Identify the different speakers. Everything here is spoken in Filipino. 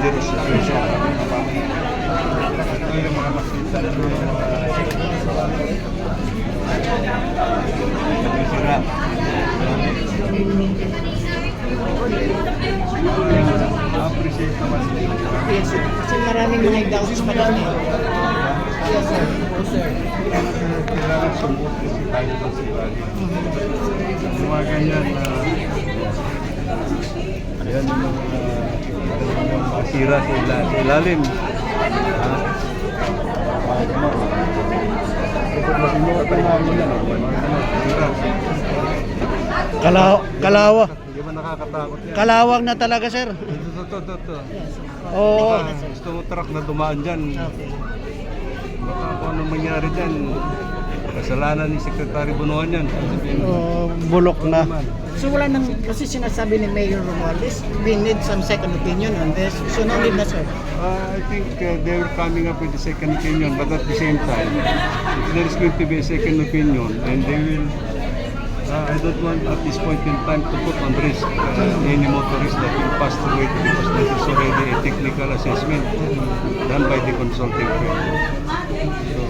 Speaker 1: zero situation. Ito yung mga makita ng sira. Appreciate naman sila.
Speaker 2: Yes, sir. Kasi maraming mga doubts pa doon eh. Yes, sir. Oh, sir.
Speaker 1: Kailangan sumut kasi tayo ng sirali. Yung mga ganyan na yan yung mga sira sa ilalim.
Speaker 3: Kalawa.
Speaker 1: Hindi ba nakakatakot yan?
Speaker 3: Kalawang na talaga, sir.
Speaker 1: Ito.
Speaker 3: Oo.
Speaker 1: Gusto mo truck na dumaan dyan.
Speaker 2: Okay.
Speaker 1: Baka kung anong mangyari dyan, kasalanan ni Secretary Bunuan yan.
Speaker 3: Bulok na.
Speaker 2: So wala nang, kasi sinasabi ni Mayor Romualdez, we need some second opinion on this. So no need na, sir.
Speaker 1: I think they were coming up with the second opinion, but at the same time, if there is going to be a second opinion, and they will, I don't want at this point in time to put on risk any motorist that will pass through it, because this is already a technical assessment done by the consulting firm. So,